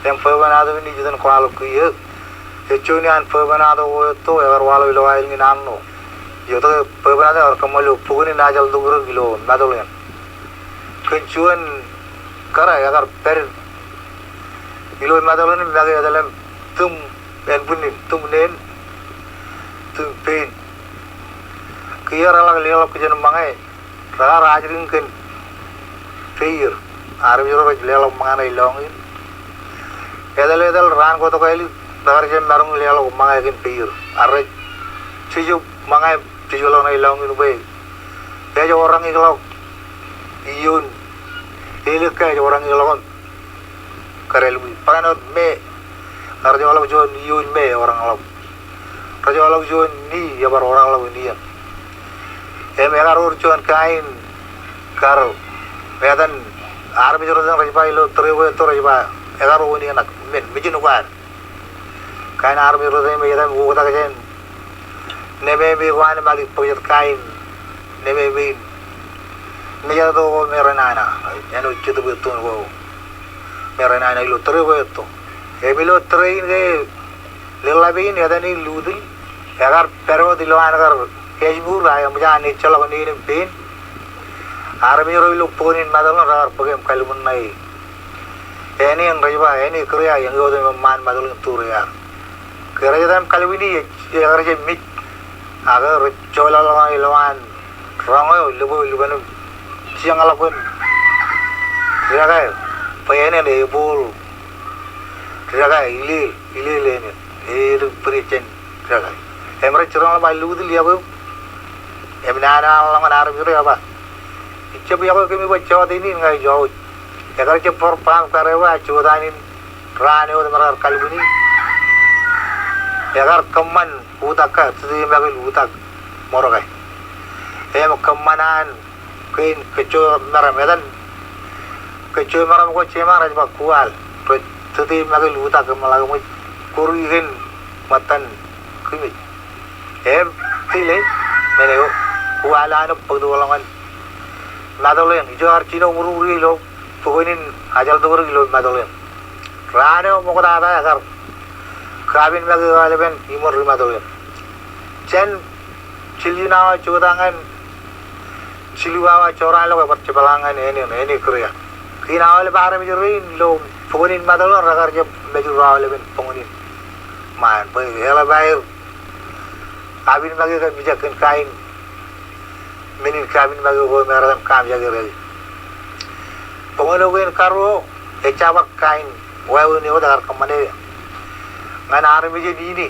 Yang perbanado ini jadi kalau kuya, kecuali an perbanado itu ever walau ilo air ni nano. Yo to perbanado orang kemalu pukuni najal dulu kilo nadolnya. Kecuali kara agar per ilo nadolnya bagi adalah tum en bunin tum nen tum pain. Kaya orang lihat kerja mangai, rara rajin kan fair. Arab jero lihat mangai ilong. Edal ran ko to kaili dagar jem marung lihat mangai kan fair. Arab cuju mangai cuju lo na ilong ini baik. Kayak orang itu iyun, ilik kayak orang itu karelu. Paranot me, arjo orang jual iyun me orang lo. Arjo orang jual ni ya bar orang lo ni ya. Emegar urcuan kain karo medan armi jordan rajba ilo terego to rajba egar woni anak men mijinu kan kain armi jordan me yada wo ta kajen nebe be wan mali pojet kain nebe be me yada to merenana eno chitu beton wo merenana ilo terego to emilo train ge lelabin yada ni ludil egar pero dilwan agar Kejbur raya muja ane chala ni ni pain. Army roi lo ponin madal na rar pagem kalumun nai. Eni ang rajba eni kriya yang godo man madal turiya. Kriya dam kalwini agar je mit agar chola lawan ilwan rangoy lubu lubanu siang alapun. Kriya kai payene le bol. Kriya kai ili le ni prichen kriya kai. Emre churang ba ludil ya bu. Emnana orang Arab itu apa? Ibu aku kami baca ini ngai jauh. Agar cepor pam karewa cudanin rane udah merar kalbuni. Agar keman utak sedih bagi utak morogai. Kemanan kain kecu merah medan kecu merah ko cemar aja kual. Sedih bagi utak malaga kurihin matan kimi. Pilih meneo. Kuala anu pagduwalangan madolen ijo archino mururi lo pugunin ajal dogor lo madolen rano mo kada agar kabin magi galeben imor madolen chen chilinawa chodangan chiluwa choralo ka percebalangan ini kriya kinawa le bare mijurin lo pugunin madolen ragar je mejura leben pugunin man bai hela bai kabin magi ka bijakan kain menin kabin bagi ko meram kam jage re pongolo wen karo ecabak kain wae ni odar kamane ngan armi je dini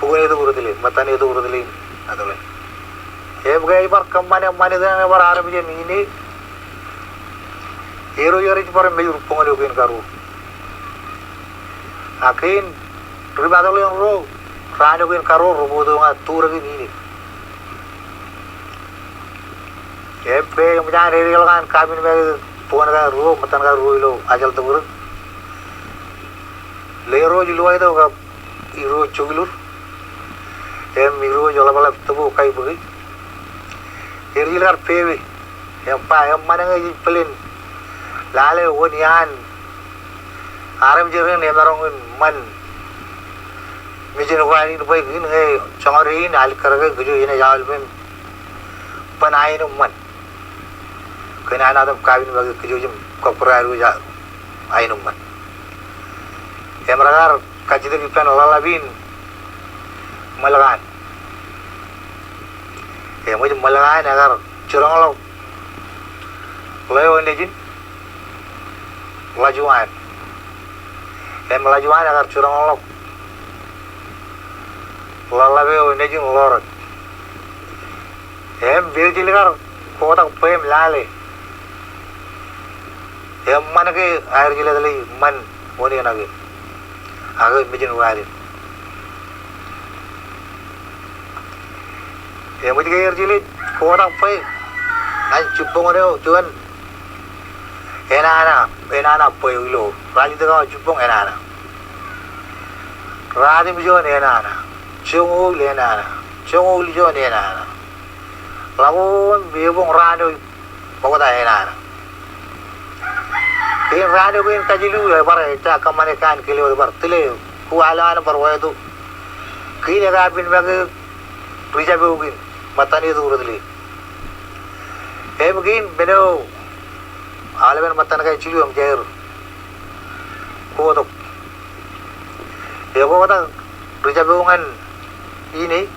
pogone to gurudile matane to gurudile adole gai bar kamane mane dane bar armi je ni hero yori par meyur pongolo wen karo akin ribadole ro rano wen karo robodo nga turagi ni Epe yang macam ni kan kabin me puan ka ru matan ka ru lo ajal tu gur le ro jilu ai to ka iro chugilur miro jola bala tu kai bugi irilar pewe yang mana ngai pelin lale wonian aram jere ne marong man mijin wani do bai gin ngai changari nal karage guju ine jal ben panain man kena ada kabin bagi kejujum koperaru ja ainuman emragar kajide pipan lalabin malagan muj malagan agar curang lo leo nejin lajuan lajuan agar curang lo lalabeo nejin lor birjiligar kotak pem lale mana ke air gila tadi man woni nage agak mijin wari mesti ke air gila kotak pem nan cupong ada tuan enana pem lo rali tu kau cupong enana rali mijon enana cungu enana cungu mijon enana lagun bebong rano bawa dah enana Kin radio kin kajilu ya bara ta kamane kan kilo bar tile ku ala bar waydu kin ga bin bag rija bugin matani durudli begin beno alaben matan kai chilu am jair ko to ko ta rija bugan ini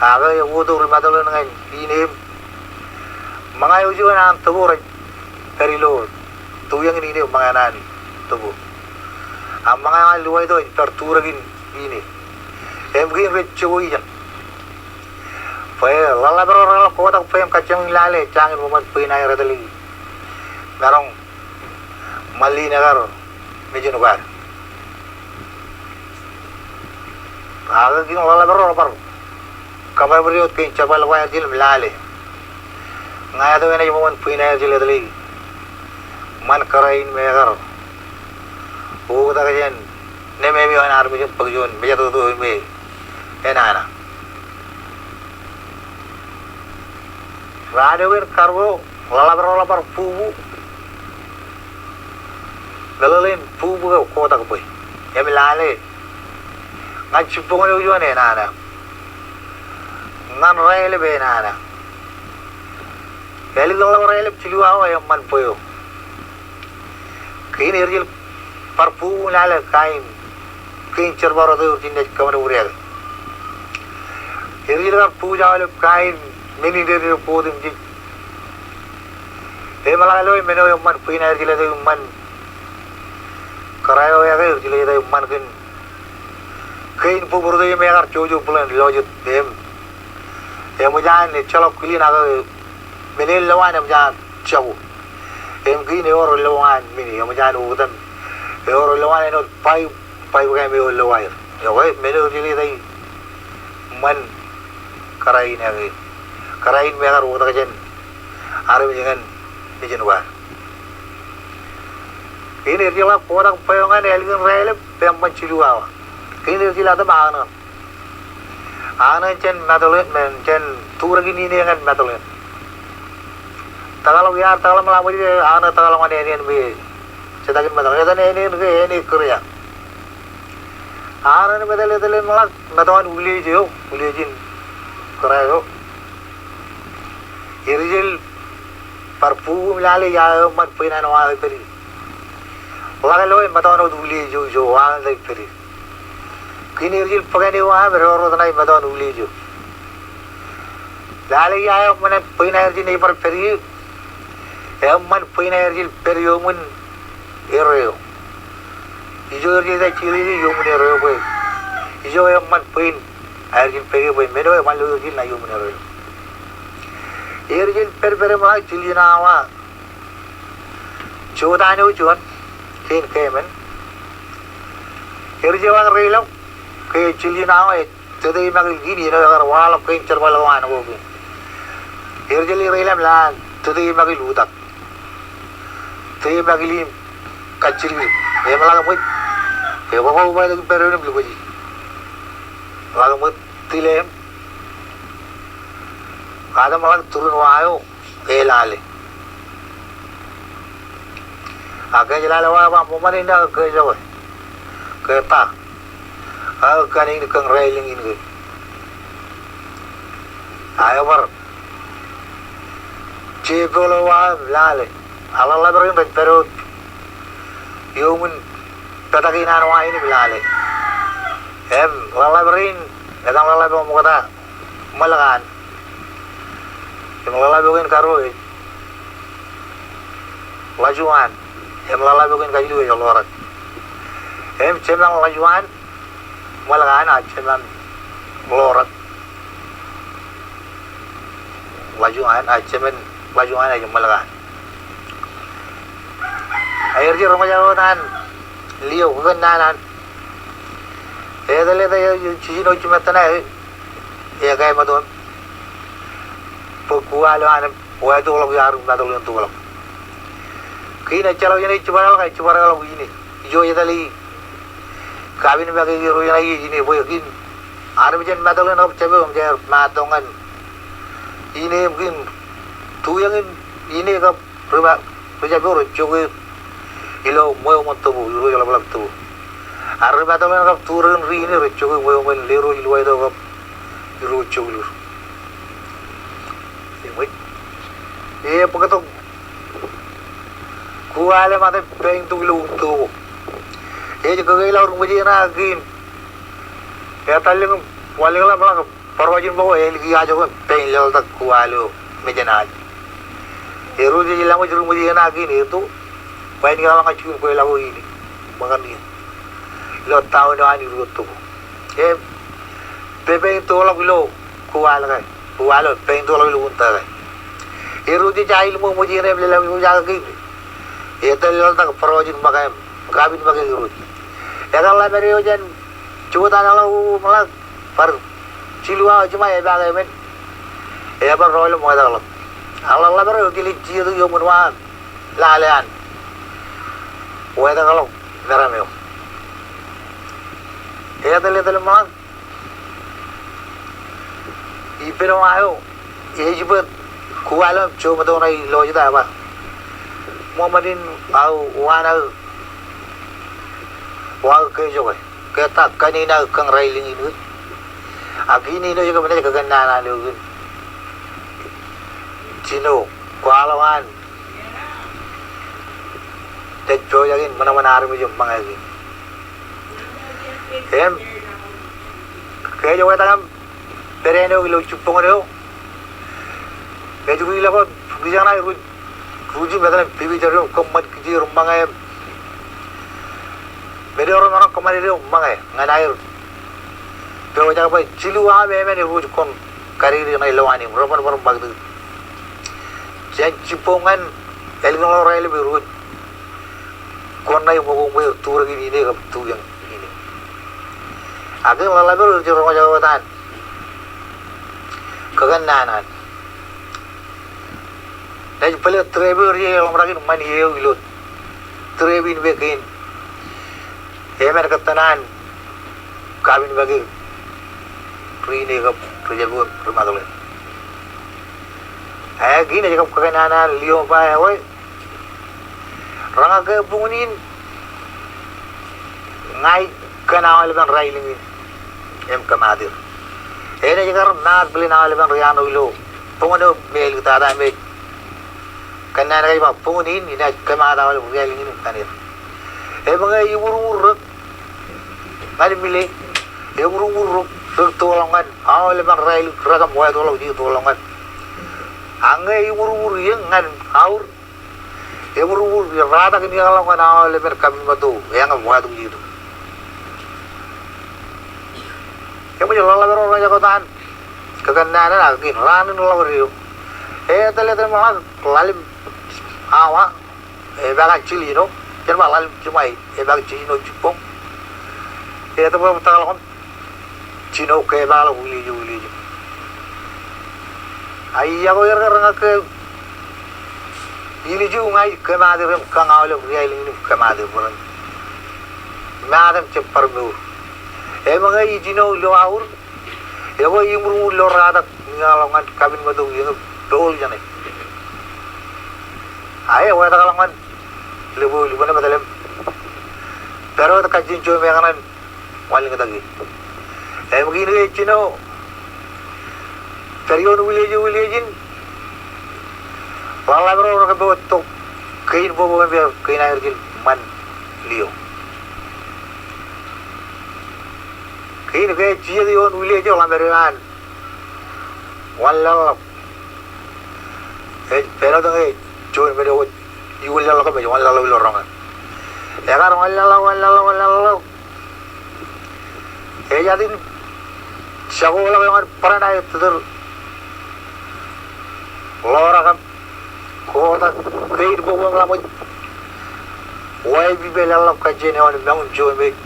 aga ya wudu rimadol ngai ini mangayo juana am tubur Karilo, tu yang ini manganani, tubuh. Amangan luai tu tertura gin ini. Begin recoi jan. Faya lala berora kota fayam kacang lale cangin momen pina air tali. Garong mali nagar mejun bar. Aga gin lala berora par. Kabar beriut kin cabal waya jil lale. Ngaya tu ini momen pina air jil tali. Man karain megar o da gajen ne me bi on armi jum pagjon me jato to me enana radio wer karbo lala par pubu galalen pubu ko ta ko em lale ngan chipong yo yo ne nana ngan raile be nana kali lala raile chilu awa em man poyo Kini erjil parpu lala kain cerbaro tu jinne kamar uriya erjil parpu jawal kain mini deri podim ji malalo meno man puina erjil tu man karayo ya erjil tu man kain pu burde me agar jojo pulan lojut mujan ne chalo kili naga menel lawan mujan chawu gini orang lawan mini yang macam itu kan orang lawan itu pai bukan me orang lawan ya wei menu jadi tadi man karain lagi karain mereka orang kajen hari jangan dijen war ini dia lah orang payangan elgin rail pempan ciluawa ini dia lah tu mana jen matolet jen tur gini ni kan matolet Tagalog ya, Tagalog malamu dia, anak Tagalog mana ini be, sedangkan betul, ini Korea. Anak ini betul malah, betul uli jin Korea yo. Irijil parpu milale ya, man pina nawa peri. Laga loy betul uli jo, wang lagi peri. Kini irijil pakai ni wah, beror betul betul uli jo. Lale ya, mana pina irijil ni par peri. Man pina erjil periomun ereo ijo erjil da chiri yomun ereo boy ijo man pin erjil perio boy mero man lo erjil na yomun ereo erjil per ma chili na wa chodane ujon ken kemen erjil wa relo ke chili na wa tede magil gini na agar wala ken cherbal wa na go erjil relam la tede magil udak Tei bagili kacil ni, malah kamu, kamu bawa lagi peron ni belum lagi, malah kamu tilem, ada malah turun wayo, lale, agak jalan lewat apa, momen ini agak jauh, kereta, agak ini keng railing ini, ayo bar, cebol lewat lale. Allah berin pero yumun katakinan wa ini bilale Allah berin kadang Allah mau kata malakan yang Allah bikin karo lajuan yang Allah bikin kayu ya Allah cemang lajuan malakan cemang lorat lajuan cemang lajuan aja malakan air je ramajanan liyo bukan nanan dale cici no cuma tanah ya kayak macam pekual mana buat tu kalau yarum nado yang tu kalau kini calo ini coba kalau ini jo ya tali kabin bagi ru yang ini boleh kini army jen nado yang apa coba macam matongan ini mungkin tu yang ini ke Rujabur jogi ilo moyo montobu iro jala balak tu. Arre bata men kap turun ri ini jogi moyo men lero ilo itu kap iro jogi lur. Ini pakatok kuale mate peng tu ilo tu. Juga gila orang muji na agin. Ya taling wali kala balak parwajin bawa lagi aja kan peng lewat tak kuale mejanaj. Eru je lama juru muji na agin itu. Bain kala ngacun kue lagu ini. Makan dia. Lo tahu dah ni urut tu. Peng tu lagu lo kuale kan. Kuale peng tu lagu lo unta kan. Eru je jahil mau muji na bela lagu jaga gini. Itu lewat tak parwajin makan kabin makan urut. Ya kalau beri hujan cuba kalau malah par cilua cuma ya bagai men ya par royal mau dah kalau beri kili ciu tu yang menua lalean wah dah kalau merah meo ya tele malah ipero ayo ya juga kualam cuba tu orang loji dah apa Muhammadin au wana wag ke jo ke ta kanina kang railing ini agini no juga benar kagana lu cino kualawan tejo yakin mana army jo mangagi ke jo ta pereno lu cupong do ke jo ila ko bijana ruji bedan bibi jaro kommat kiji rumangai Beri orang kemarin dia mangai nganair. Kalau jaga apa cilua memang ni rujuk kon karir yang lewani berapa bagdu. Jadi cipongan elok orang lebih rujuk. Kon naik mogong ber tur gini ni kap tu yang ini. Agar malah ber orang jaga tan. Kegananan. Jadi pelak travel dia orang lagi mani eu ilot. Travel bekin. Mereka tenan kawin bagi ini ke Rujabur rumah tu. Gini je kau kena liom pa woi. Ranga ke bungunin ngai kena awal kan railing em kamadir. Ini je kan naat beli awal kan riano ilo. Bunguno mel kita ada mel. Kena lagi apa bungunin ini kemada awal railing ini kanir. Mengai urur ngari milih urur tolongan awal leban rail ragam boy tolong di tolongan angai urur yang ngan aur urur rada kini kalau kan awal leban kami batu yang boy tu gitu kamu jalan lalu orang jagoan kegandaan lagi ranin lalu tele malah lalim awak bagan cili no jangan lalim cuma bagan cili no cupong itu pun kalau Cino ke bala uli ju. Ayah ko yer ke ili ju ngai ke made rem kang awle riai ling ke made buran. Madam cepar bu. Mangai Cino lo aur. Ewo imru lo rada ngalongan kabin madu yang dol jane. Ayah wa talangan lebu bana badalem. Pero ta kajin jo me kanan waling lagi. Begini Cino, periode wilejin, walau orang kebawa tu kain bawa biar kain air jin man liu. Kain kayak cia dia orang wilejin orang beriman, walau, periode ni cuman beriut, iul lalu kebawa walau orang. Ya kan walau. Jadi sekolah yang pernah itu lorang kan kota kain bawa lama wai bibel Allah kajian yang bangun jauh baik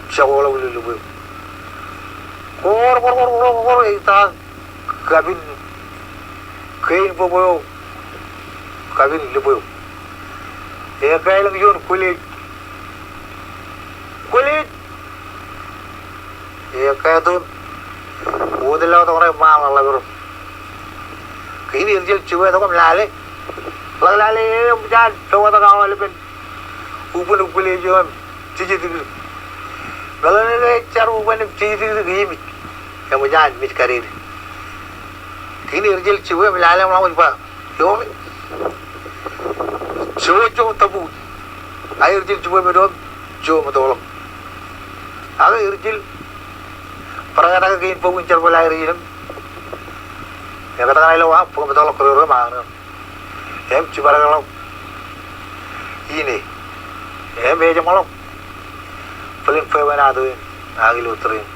sekolah ulu kor itu kabin kain bawa kabin lebu kain lagi jauh kulit kayak tu udah lewat orang malam lah bro. Kini dia cuba tu kan melalui Lagi jangan coba tak awal pen upun jom cici tu lagi cara upun cici tu gini kamu jangan miskarir kini urjil cuba melalam lawan pak jom coba tabu air urjil cuba bedom jom tolong aga urjil perangkat kain penguncar bola air ini ya katakan ilo wah pun betul kerja mana em coba kalau ini em beja malam paling februari ada lagi lu terin